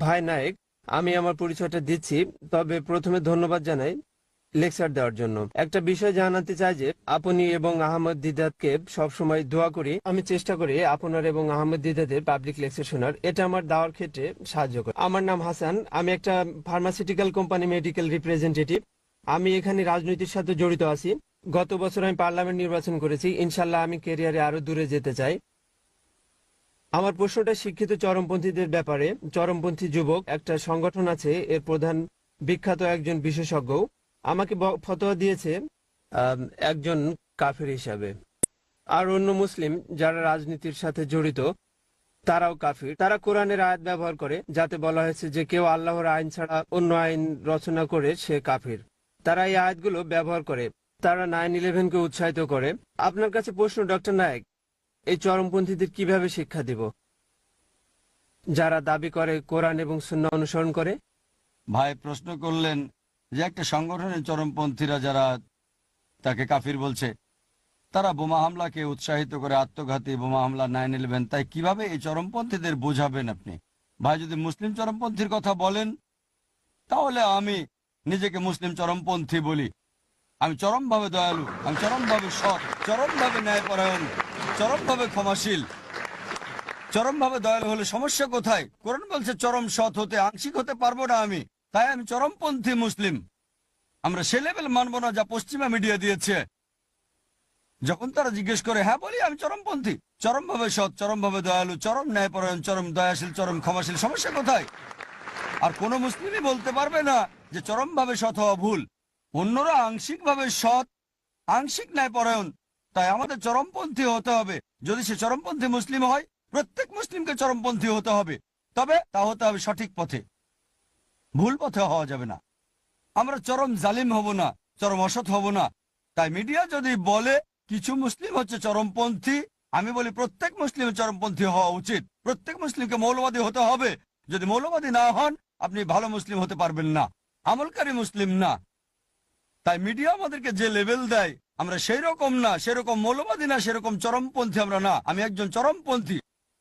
ভাই নায়েক, আমি আমার পরিচয়টা দিচ্ছি, তবে প্রথমে ধন্যবাদ জানাই লেকচার দেওয়ার জন্য। একটা বিষয় জানাতে চাই যে আপনি এবং আহমদ দিদাতকে সবসময় দোয়া করি। আমি চেষ্টা করি আপনার এবং আহমদ দিদাতের পাবলিক লেকচার শোনার। এটা আমার দাওয়ার ক্ষেত্রে সাহায্য করে। আমার নাম হাসান, আমি একটা ফার্মাসিউটিক্যাল কোম্পানি মেডিকেল রিপ্রেজেন্টেটিভ। আমি এখানে রাজনীতির সাথে জড়িত আছি। গত বছর আমি পার্লামেন্ট নির্বাচন করেছি। ইনশাল্লাহ আমি ক্যারিয়ারে আরো দূরে যেতে চাই। আমার প্রশ্নটা শিক্ষিত চরমপন্থীদের ব্যাপারে। চরমপন্থী যুবক একটা সংগঠন আছে, এর প্রধান বিখ্যাত একজন বিশেষজ্ঞ আমাকে ফতোয়া দিয়েছে আম, একজন কাফের হিসাবে। আর অন্য মুসলিম যারা রাজনীতির সাথে জড়িত তারাও কাফির। তারা কোরআনের আয়াত ব্যবহার করে, যাতে বলা হয়েছে যে কেউ আল্লাহর আইন ছাড়া অন্য আইন রচনা করে সে কাফির। তারা এই আয়াতগুলো ব্যবহার করে। তারা 9/11-কে উৎসাহিত করে। আপনার কাছে প্রশ্ন, ডক্টর নায়েক, এই চরমপন্থীদের কিভাবে শিক্ষা দিব যারা দাবি করে কোরআন এবং সুন্নাহ অনুসরণ করে? ভাই প্রশ্ন করলেন যে একটা সংগঠনের চরমপন্থীরা যারা তাকে কাফির বলছে, তারা বোমা হামলাকে উৎসাহিত করে, আত্মঘাতী বোমা হামলা 9/11, তাই কিভাবে এই চরমপন্থীদের বোঝাবেন আপনি? ভাই যদি মুসলিম চরমপন্থীর কথা বলেন, তাহলে আমি নিজেকে মুসলিম চরমপন্থী বলি। আমি চরমভাবে দয়ালু, আমি চরমভাবে সৎ, চরমভাবে ন্যায়পরায়ণ, চরমভাবে ক্ষমাশীল। চরমভাবে দয়ালু হলে সমস্যা কোথায়? কোরআন বলছে চরম সৎ হতে, আংশিক হতে পারবো না আমি, তাই আমি চরমপন্থী মুসলিম। আমরা সে লেভেল মানবো না যা পশ্চিমা মিডিয়া দিয়েছে। যখন তারা জিজ্ঞেস করে, হ্যাঁ বলি আমি চরমপন্থী, চরমভাবে সৎ, চরমভাবে দয়ালু, চরম ন্যায়পরায়ণ, চরম দয়াশীল, চরম ক্ষমাশীল। সমস্যা কোথায়? আর কোন মুসলিমই বলতে পারবে না যে চরমভাবে সৎ হওয়া ভুল। অন্যরা আংশিকভাবে সৎ, আংশিক ন্যায়পরায়ণ, তাই আমাদের চরমপন্থী হতে হবে। যদি সে চরমপন্থী মুসলিম হয়, প্রত্যেক মুসলিমকে চরমপন্থী হতে হবে, তবে তা হতে হবে সঠিক পথে, ভুল পথে হওয়া যাবে না। আমরা চরম জালিম হব না, চরম অসৎ হব না। তাই মিডিয়া যদি বলে কিছু মুসলিম হচ্ছে চরমপন্থী, আমি বলি প্রত্যেক মুসলিমের চরমপন্থী হওয়া উচিত। প্রত্যেক মুসলিমকে মৌলবাদী হতে হবে। যদি মৌলবাদী না হন, আপনি ভালো মুসলিম হতে পারবেন না, আমলকারী মুসলিম না। তাই মিডিয়া আমাদেরকে যে লেভেল দেয়, আমরা সেই রকম না, সেরকম মৌলবাদী না, সেরকম চরমপন্থী আমরা না। আমি একজন চরমপন্থী।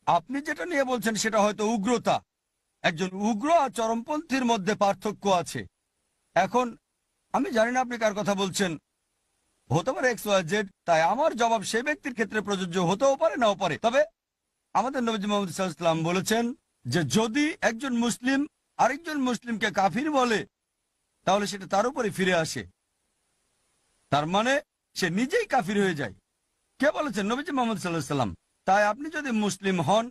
আপনি যেটা নিয়ে বলছেন সেটা হয়তো উগ্রতা। একজন উগ্র আর চরমপন্থীর মধ্যে পার্থক্য আছে। এখন আমি জানি না আপনি কার কথা বলছেন, হতে পারে XYZ, তাই আমার জবাব সেই ব্যক্তির ক্ষেত্রে প্রযোজ্য হতেও পারে, নাও পারে। তবে আমাদের নবীজি মুহাম্মদ সাল্লাল্লাহু আলাইহি ওয়াসাল্লাম বলেছেন যে যদি একজন মুসলিম আরেকজন মুসলিমকে কাফির বলে, তাহলে সেটা তার উপরে ফিরে আসে। তার মানে সে নিজেই কাফির হয়ে যায়। কে বলেছেন? নবীজি মুহাম্মদ সাল্লাল্লাহু আলাইহি ওয়াসাল্লাম। তাই আপনি যদি মুসলিম হন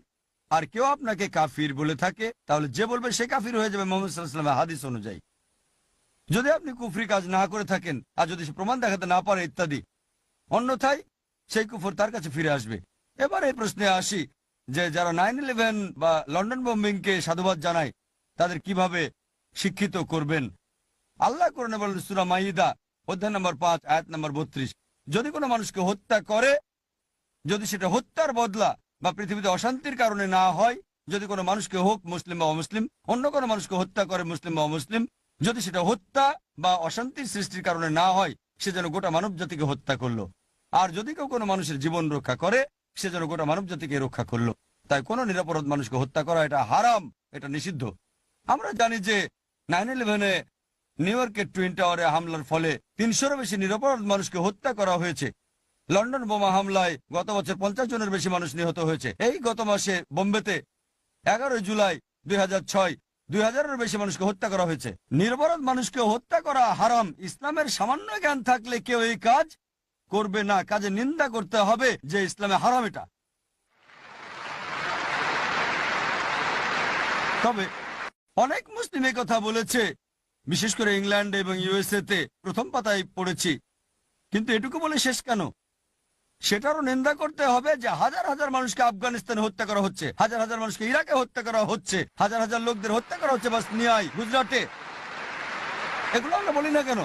আর কেউ আপনাকে কাফির বলে থাকে, তাহলে যে বলবে সে কাফির হয়ে যাবে মুহাম্মদ সাল্লাল্লাহু আলাইহি ওয়াসাল্লামের হাদিস অনুযায়ী। যদি আপনি কুফরি কাজ না করে থাকেন, আর যদি সে প্রমাণ দেখাতে না পারে ইত্যাদি, অন্যথায় সেই কুফর তার কাছে ফিরে আসবে। এবার এই প্রশ্নে আসি যে যারা 9/11 বা লন্ডন বোম্বিংকে সাধুবাদ জানায়, তাদের কিভাবে শিক্ষিত করবেন? আল্লাহ কোরআনে বলেন, সূরা মাইদা অধ্যায় নম্বর 5 আয়াত নম্বর 32, যদি কোনো মানুষকে হত্যা করে, যদি সেটা হত্যার বদলা বা পৃথিবীতে অশান্তির কারণে না হয়, যদি কোনো মানুষকে, হোক মুসলিম বা অমুসলিম, অন্য কোনো মানুষকে হত্যা করে, মুসলিম বা অমুসলিম, যদি সেটা হত্যা বা অশান্তির সৃষ্টির কারণে না হয়, সে যেন গোটা মানব জাতিকে হত্যা করলো। আর যদি কেউ কোনো মানুষের জীবন রক্ষা করে, সে যেন গোটা মানব জাতিকে রক্ষা করলো। তাই কোনো নিরপরাধ মানুষকে হত্যা করা এটা হারাম, এটা নিষিদ্ধ। আমরা জানি যে 9/11-এ নিউ ইয়র্কের টুইন টাওয়ারে হামলার ফলে 300-এরও বেশি নিরপরাধ মানুষকে হত্যা করা হয়েছে। লন্ডন বোমা হামলায় গত বছর 50 জনের বেশি মানুষ নিহত হয়েছে। এই গত মাসে বোম্বেতে 11 জুলাই 2006 2000-এর বেশি মানুষকে হত্যা করা হয়েছে। নিরপরাধ মানুষকে হত্যা করা হারাম। ইসলামের সামান্য জ্ঞান থাকলে কেউ এই কাজ করবে না। কাজে নিন্দা করতে হবে যে ইসলামে হারাম এটা। তবে অনেক মুসলিম এই কথা বলেছে, বিশেষ করে ইংল্যান্ড এবং USA-তে প্রথম পাতায় পড়েছি। কিন্তু এটুকু বলে শেষ কেন? সেটারও নিন্দা করতে হবে যে হাজার হাজার মানুষকে আফগানিস্তানে হত্যা করা হচ্ছে, হাজার হাজার মানুষকে ইরাকে হত্যা করা হচ্ছে, হাজার হাজার লোকদের হত্যা করা হচ্ছে বসনিয়ায়, গুজরাটে। এগুলো আমরা বলি না কেন?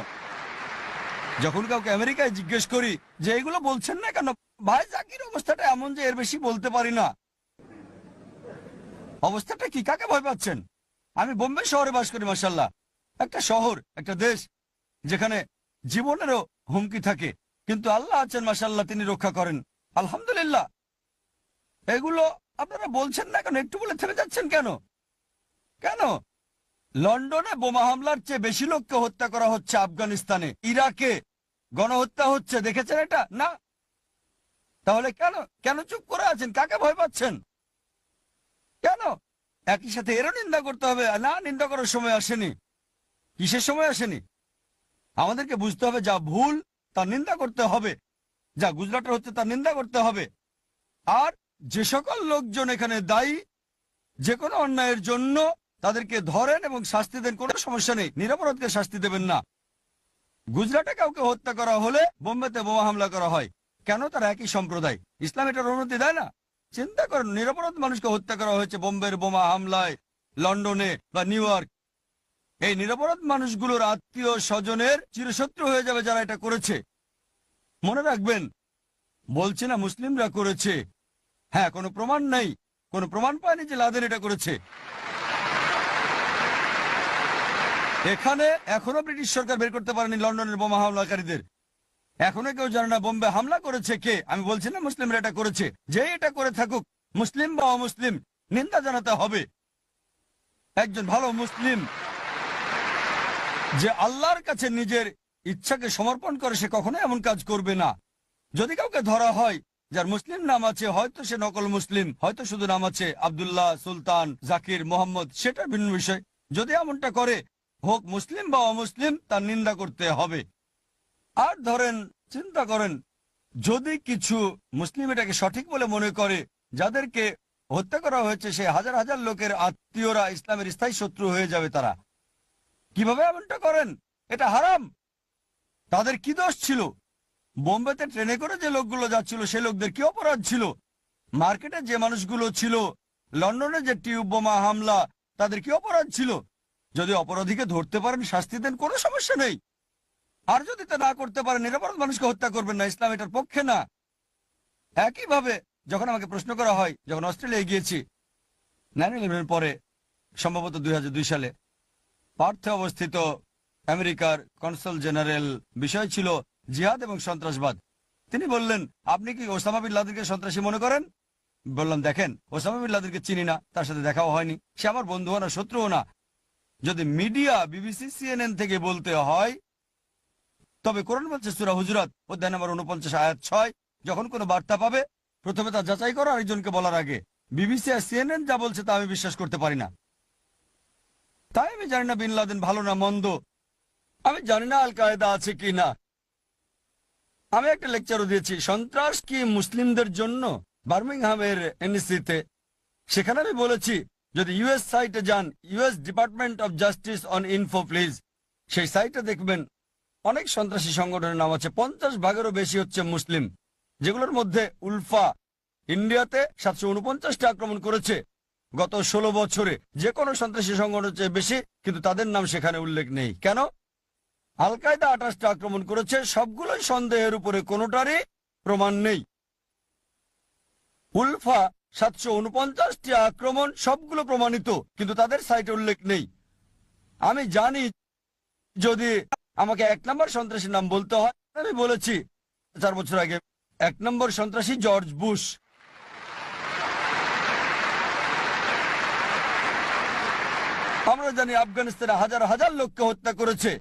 যখন কাউকে আমেরিকায় জিজ্ঞেস করি যে এগুলো বলছেন না কেন, ভাই জাকির অবস্থাটা এমন যে এর বেশি বলতে পারি না। অবস্থাটা কি? কাকে ভয় পাচ্ছেন? আমি বোম্বে শহরে বাস করি, মাশাআল্লাহ, একটা শহর, একটা দেশ যেখানে জীবনেরও হুমকি থাকে, কিন্তু আল্লাহ আছেন, মাশাআল্লাহ, তিনি রক্ষা করেন, আলহামদুলিল্লাহ। এগুলো আপনারা বলছেন না কেন? একটু বলে থেমে যাচ্ছেন কেন? কেন? লন্ডনে বোমা হামলার চেয়ে বেশি লোককে হত্যা করা হচ্ছে, আফগানিস্তানে, ইরাকে গণহত্যা হচ্ছে, দেখেছেন এটা না? তাহলে কেন কেন চুপ করে আছেন? কাকে ভয় পাচ্ছেন? কেন? একই সাথে এরও নিন্দা করতে হবে না? নিন্দা করার সময় আসেনি। কিসের সময় আসেনি? আমাদেরকে বুঝতে হবে যা ভুল তার নিন্দা করতে হবে, যা গুজরাটের হচ্ছে তার নিন্দা করতে হবে। আর যে সকল লোকজন এখানে দায়ী যে কোনো অন্যায়ের জন্য, তাদেরকে ধরেন এবং শাস্তি দেন, কোনো সমস্যা নেই, নিরপরাধকে শাস্তি দেবেন না। গুজরাটে কাউকে হত্যা করা হলে বোম্বেতে বোমা হামলা করা হয় কেন? তারা একই সম্প্রদায়। ইসলাম এটার অনুমতি দেয় না। চিন্তা করেন, নিরপরাধ মানুষকে হত্যা করা হয়েছে বোম্বের বোমা হামলায়, লন্ডনে বা নিউ ইয়র্ক। এই নিরপরাধ মানুষগুলোর আত্মীয় স্বজনের চিরশত্রু হয়ে যাবে যারা এটা করেছে। মনে রাখবেন, বলছি না মুসলিমরা করেছে, হ্যাঁ, কোনো প্রমাণ নেই, কোনো প্রমাণ পায়নি যে লাদেন এটা করেছে। এখানে এখনো ব্রিটিশ সরকার বের করতে পারেনি লন্ডনের বোমা হামলাকারীদের। এখনো কেউ জানে না বোম্বে হামলা করেছে কে। আমি বলছি না মুসলিমরা এটা করেছে, যে এটা করে থাকুক, মুসলিম বা অমুসলিম, নিন্দা জানাতে হবে। একজন ভালো মুসলিম যে আল্লাহর কাছে নিজের ইচ্ছাকে সমর্পণ করে, সে কখনো এমন কাজ করবে না। যদি কাউকে ধরা হয় যার মুসলিম নাম আছে, হয়তো সে নকল মুসলিম, হয়তো শুধু নাম আছে আব্দুল্লাহ, সুলতান, জাকির, মোহাম্মদ, সেটা ভিন্ন বিষয়। যদি এমনটা করে, হোক মুসলিম বা অমুসলিম, তার নিন্দা করতে হবে। আর ধরেন, চিন্তা করেন, যদি কিছু মুসলিম এটাকে সঠিক বলে মনে করে, যাদেরকে হত্যা করা হয়েছে সে হাজার হাজার লোকের আত্মীয়রা ইসলামের স্থায়ী শত্রু হয়ে যাবে। তারা কিভাবে এমনটা করেন? এটা হারাম। তাদের কি দোষ ছিল? বোম্বেতে ট্রেনে করে যে লোকগুলো যাচ্ছিল, সে লোকদের কি অপরাধ ছিল? মার্কেটে যে মানুষগুলো ছিল, লন্ডনে যে টিউব বোমা হামলা, তাদের কি অপরাধ ছিল? যদি অপরাধীকে ধরতে পারেন, শাস্তি দেন, কোনো সমস্যা নেই। আর যদি তা না করতে পারেন, নিরপরাধ মানুষকে হত্যা করবেন না। ইসলাম এটার পক্ষে না। একইভাবে যখন আমাকে প্রশ্ন করা হয়, যখন অস্ট্রেলিয়ায় গিয়েছি 9/11 পরে, সম্ভবত 2002 সালে, পার্থে অবস্থিত আমেরিকার কনসাল জেনারেল, বিষয় ছিল জিহাদ এবং সন্ত্রাসবাদ। তিনি বললেন, আপনি কি ওসামা বিন লাদেনকে সন্ত্রাসী মনে করেন? বললাম, দেখেন, ওসামা বিন লাদেনকে চিনি না, তার সাথে দেখাও হয়নি, সে আমার বন্ধুও না, শত্রুও না। যদি মিডিয়া, বিবিসি, CNN থেকে বলতে হয়, তবে কোরআন বলছে সূরা হুজুরাত অধ্যায় নম্বর 49 আয়াত 6, যখন কোনো বার্তা পাবে প্রথমে তা যাচাই করো আরেকজনকে বলার আগে। বিবিসি আর CNN যা বলছে তা আমি বিশ্বাস করতে পারি না। তাই আমি জানি না বিন লাদেন ভালো না মন্দ, আমি জানি না আল কায়েদা আছে কি না। আমি একটা লেকচারও দিয়েছি, সন্ত্রাস কি মুসলিমদের জন্য, বার্মিংহামের NEC-তে। সেখানে আমি বলেছি, যদি US সাইটে যান, US department of justice on info please, সেই সাইটে দেখবেন অনেক সন্ত্রাসী সংগঠনের নাম আছে, 50 ভাগেরও বেশি হচ্ছে মুসলিম, যেগুলোর মধ্যে উলফা ইন্ডিয়াতে 749টা আক্রমণ করেছে গত 16 বছরে। যে কোনো সন্ত্রাসী সংগঠনের চেয়ে বেশি, কিন্তু তাদের নাম সেখানে উল্লেখ নেই। কেন? আল কায়দা 28টা আক্রমণ করেছে, সবগুলোই সন্দেহের উপরে, কোনোটারই প্রমাণ নেই। উলফা 749টি আক্রমণ, সবগুলো প্রমাণিত, কিন্তু তাদের সাইটে উল্লেখ নেই। আমি জানি যদি আমাকে 1 নম্বর সন্ত্রাসীর নাম বলতে হয়, আমি বলেছি 4 বছর আগে, 1 নম্বর সন্ত্রাসী জর্জ বুশ। আমরা জানি আফগানিস্তানে হাজার হাজার লোককে হত্যা করেছে,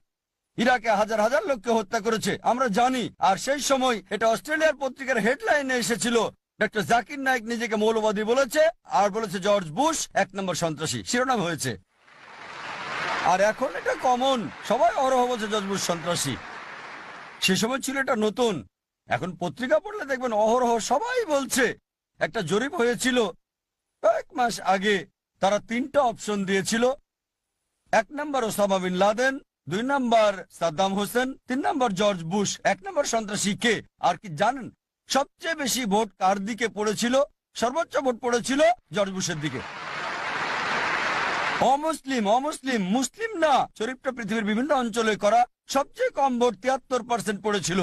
ইরাকে হাজার হাজার লোককে হত্যা করেছে, আমরা জানি। আর সেই সময় এটা অস্ট্রেলিয়ার পত্রিকার হেডলাইনে এসেছিল, ডক্টর জাকির নায়েক নিজেকে মৌলবাদী বলেছে আর বলেছে জর্জ বুশ 1 নম্বর সন্ত্রাসী, শিরোনাম হয়েছে। আর এখন এটা কমন, সবাই অহরহ বলছে জর্জ বুশ সন্ত্রাসী। সে সময় ছিল এটা নতুন। এখন পত্রিকা পড়লে দেখবেন অহরহ সবাই বলছে। একটা জরিপ হয়েছিল কয়েক মাস আগে, তারা 3টা অপশন দিয়েছিল। 1 নম্বর ওসামা বিন লাদেন, 2 নম্বর সাদ্দাম হোসেন, 3 নম্বর জর্জ বুশ। 1 নম্বর সন্ত্রাসী কে? আর কি জানেন সবচেয়ে বেশি ভোট কার দিকে পড়েছিল? সর্বোচ্চ ভোট পড়েছিল জর্জ বুশের দিকে। অমুসলিম, অমুসলিম, মুসলিম না। জরিপটা পৃথিবীর বিভিন্ন অঞ্চলে করা, সবচেয়ে কম ভোট 73% পড়েছিল,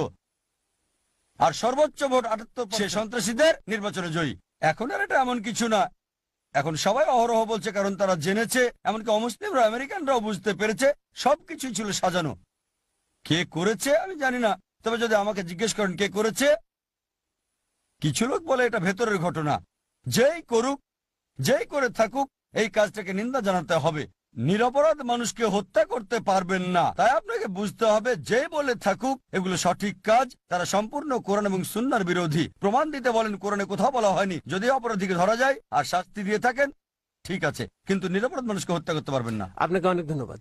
আর সর্বোচ্চ ভোট 78%। সন্ত্রাসীদের নির্বাচনে জয়ী। এখন আর এটা এমন কিছু না, এখন সবাই অহরহ বলছে, কারণ তারা জেনেছে, এমনকি অমুসলিমরা, আমেরিকানরাও বুঝতে পেরেছে সবকিছুই ছিল সাজানো। কে করেছে আমি জানি না, তবে যদি আমাকে জিজ্ঞেস করেন কে করেছে, কিছু লোক বলে এটা ভেতরের ঘটনা। যেই করুক, যেই করে থাকুক, এই কাজটাকে নিন্দা জানাতে হবে। নিরপরাধ মানুষকে হত্যা করতে পারবেন না, তাই আপনাকে বুঝতে হবে যে বলে থাকুক এগুলো সঠিক কাজ, তারা সম্পূর্ণ কোরআন এবং সুন্নাহর বিরোধী। প্রমাণ দিতে বলেন, কোরআনে কোথাও বলা হয়নি। যদি অপরাধীকে ধরা যায় আর শাস্তি দিয়ে থাকেন ঠিক আছে, কিন্তু নিরপরাধ মানুষকে হত্যা করতে পারবেন না। আপনাকে অনেক ধন্যবাদ।